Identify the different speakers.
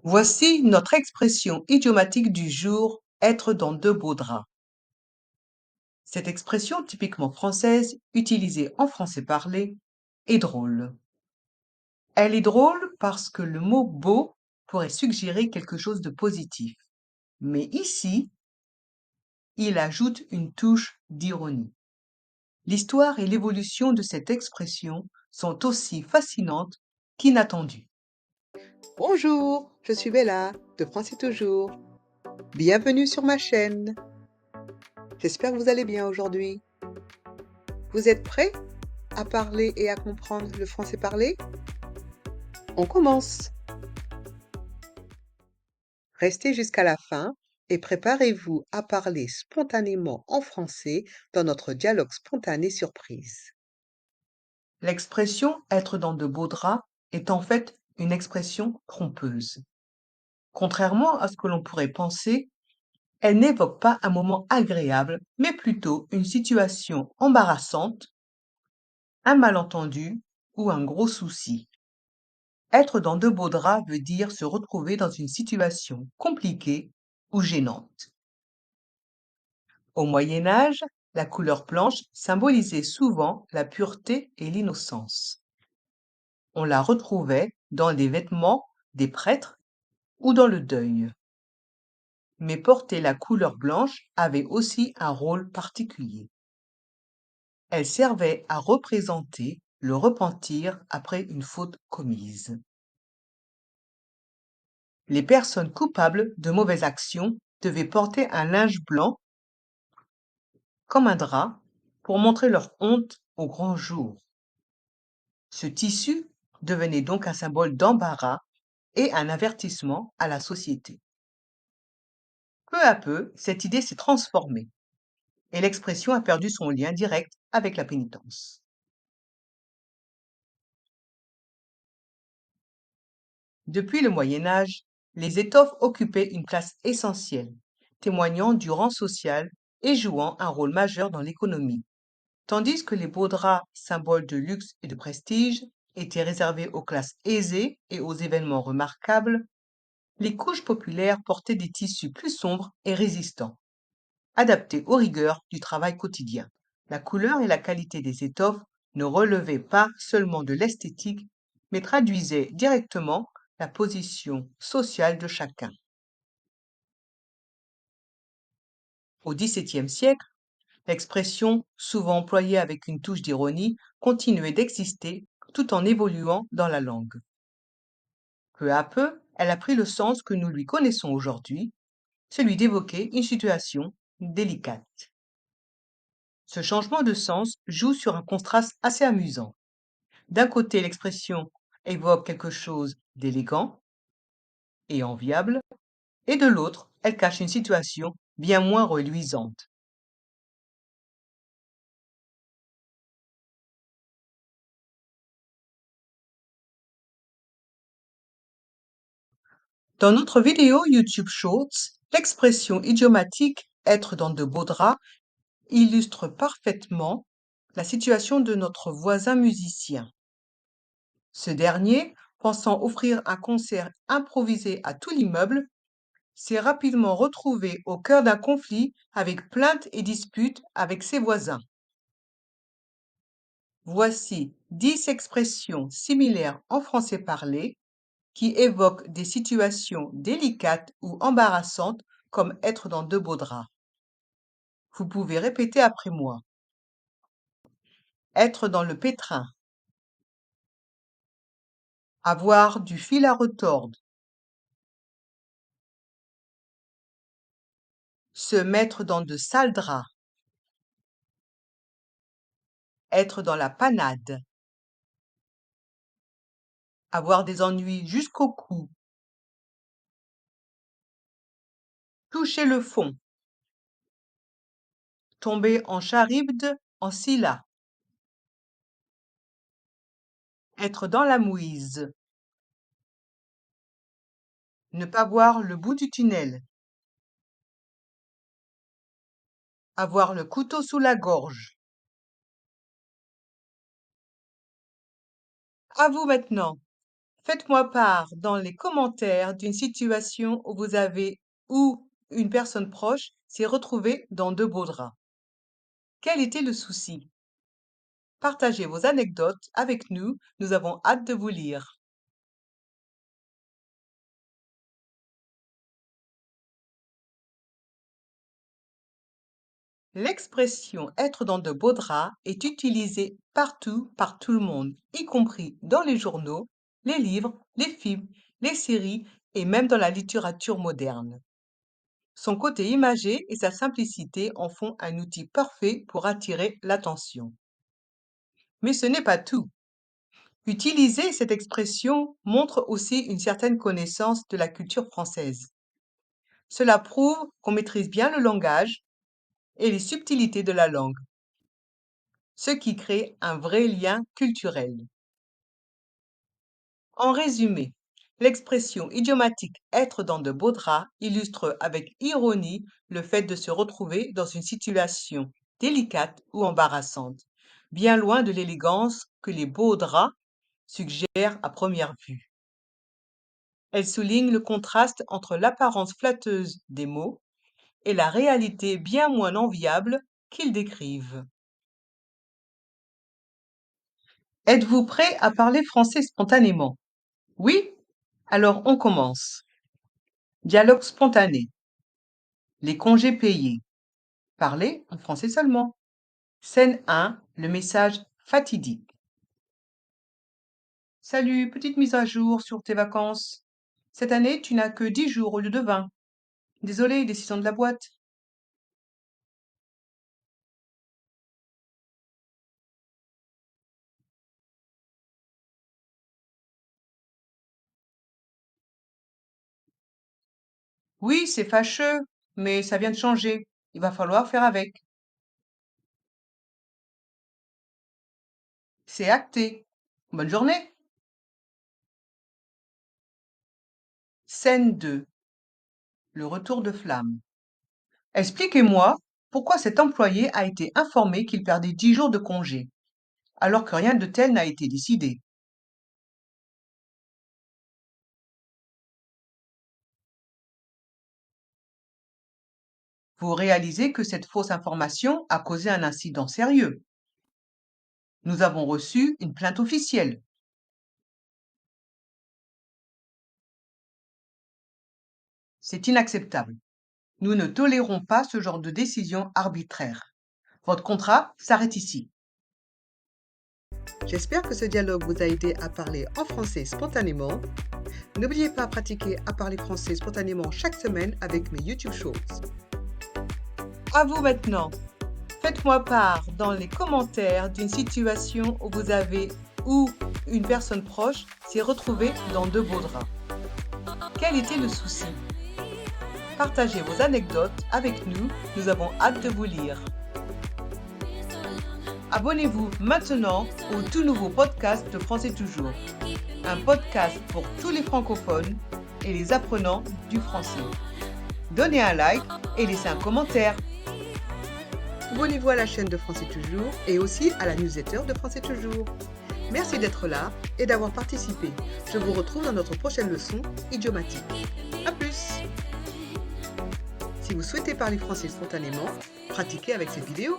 Speaker 1: Voici notre expression idiomatique du jour, être dans de beaux draps. Cette expression typiquement française, utilisée en français parlé, est drôle. Elle est drôle parce que le mot beau pourrait suggérer quelque chose de positif. Mais ici, il ajoute une touche d'ironie. L'histoire et l'évolution de cette expression sont aussi fascinantes qu'inattendues.
Speaker 2: Bonjour, je suis Bella, de France et Toujours. Bienvenue sur ma chaîne. J'espère que vous allez bien aujourd'hui. Vous êtes prêts à parler et à comprendre le français parlé? On commence. Restez jusqu'à la fin et préparez-vous à parler spontanément en français dans notre dialogue spontané surprise.
Speaker 1: L'expression être dans de beaux draps est en fait une expression trompeuse. Contrairement à ce que l'on pourrait penser, elle n'évoque pas un moment agréable, mais plutôt une situation embarrassante, un malentendu ou un gros souci. Être dans de beaux draps veut dire se retrouver dans une situation compliquée ou gênante. Au Moyen Âge, la couleur blanche symbolisait souvent la pureté et l'innocence. On la retrouvait dans les vêtements des prêtres ou dans le deuil. Mais porter la couleur blanche avait aussi un rôle particulier. Elle servait à représenter le repentir après une faute commise. Les personnes coupables de mauvaises actions devaient porter un linge blanc, comme un drap, pour montrer leur honte au grand jour. Ce tissu devenait donc un symbole d'embarras et un avertissement à la société. Peu à peu, cette idée s'est transformée et l'expression a perdu son lien direct avec la pénitence. Depuis le Moyen Âge, les étoffes occupaient une place essentielle, témoignant du rang social et jouant un rôle majeur dans l'économie, tandis que les beaux draps, symboles de luxe et de prestige, étaient réservés aux classes aisées et aux événements remarquables. Les couches populaires portaient des tissus plus sombres et résistants, adaptés aux rigueurs du travail quotidien. La couleur et la qualité des étoffes ne relevaient pas seulement de l'esthétique, mais traduisaient directement la position sociale de chacun. Au XVIIe siècle, l'expression, souvent employée avec une touche d'ironie, continuait d'exister tout en évoluant dans la langue. Peu à peu, elle a pris le sens que nous lui connaissons aujourd'hui, celui d'évoquer une situation délicate. Ce changement de sens joue sur un contraste assez amusant. D'un côté, l'expression évoque quelque chose d'élégant et enviable, et de l'autre, elle cache une situation bien moins reluisante. Dans notre vidéo YouTube Shorts, l'expression idiomatique être dans de beaux draps illustre parfaitement la situation de notre voisin musicien. Ce dernier, pensant offrir un concert improvisé à tout l'immeuble, s'est rapidement retrouvé au cœur d'un conflit avec plaintes et disputes avec ses voisins. Voici 10 expressions similaires en français parlé qui évoquent des situations délicates ou embarrassantes comme être dans de beaux draps. Vous pouvez répéter après moi. Être dans le pétrin. Avoir du fil à retordre. Se mettre dans de sales draps. Être dans la panade. Avoir des ennuis jusqu'au cou. Toucher le fond. Tomber en charybde en Scylla. Être dans la mouise. Ne pas voir le bout du tunnel. Avoir le couteau sous la gorge. À vous maintenant. Faites-moi part dans les commentaires d'une situation où vous avez ou une personne proche s'est retrouvée dans de beaux draps. Quel était le souci? Partagez vos anecdotes avec nous, nous avons hâte de vous lire. L'expression être dans de beaux draps est utilisée partout par tout le monde, y compris dans les journaux, les livres, les films, les séries et même dans la littérature moderne. Son côté imagé et sa simplicité en font un outil parfait pour attirer l'attention. Mais ce n'est pas tout. Utiliser cette expression montre aussi une certaine connaissance de la culture française. Cela prouve qu'on maîtrise bien le langage et les subtilités de la langue, ce qui crée un vrai lien culturel. En résumé, l'expression idiomatique être dans de beaux draps illustre avec ironie le fait de se retrouver dans une situation délicate ou embarrassante, bien loin de l'élégance que les beaux draps suggèrent à première vue. Elle souligne le contraste entre l'apparence flatteuse des mots et la réalité bien moins enviable qu'ils décrivent. Êtes-vous prêt à parler français spontanément? Oui? Alors on commence. Dialogue spontané. Les congés payés. Parler en français seulement. Scène 1. Le message fatidique. Salut, petite mise à jour sur tes vacances. Cette année, tu n'as que 10 jours au lieu de 20. Désolé, décision de la boîte. Oui, c'est fâcheux, mais ça vient de changer. Il va falloir faire avec. C'est acté. Bonne journée. Scène 2. Le retour de flamme. Expliquez-moi pourquoi cet employé a été informé qu'il perdait 10 jours de congé, alors que rien de tel n'a été décidé. Vous réalisez que cette fausse information a causé un incident sérieux. Nous avons reçu une plainte officielle. C'est inacceptable. Nous ne tolérons pas ce genre de décision arbitraire. Votre contrat s'arrête ici.
Speaker 2: J'espère que ce dialogue vous a aidé à parler en français spontanément. N'oubliez pas à pratiquer à parler français spontanément chaque semaine avec mes YouTube Shorts.
Speaker 1: À vous maintenant. Faites-moi part dans les commentaires d'une situation où vous avez ou une personne proche s'est retrouvée dans de beaux draps. Quel était le souci? Partagez vos anecdotes avec nous, nous avons hâte de vous lire. Abonnez-vous maintenant au tout nouveau podcast de Français Toujours, un podcast pour tous les francophones et les apprenants du français. Donnez un like et laissez un commentaire.
Speaker 2: Abonnez-vous à la chaîne de Français Toujours et aussi à la newsletter de Français Toujours. Merci d'être là et d'avoir participé. Je vous retrouve dans notre prochaine leçon idiomatique. À plus! Si vous souhaitez parler français spontanément, pratiquez avec cette vidéo.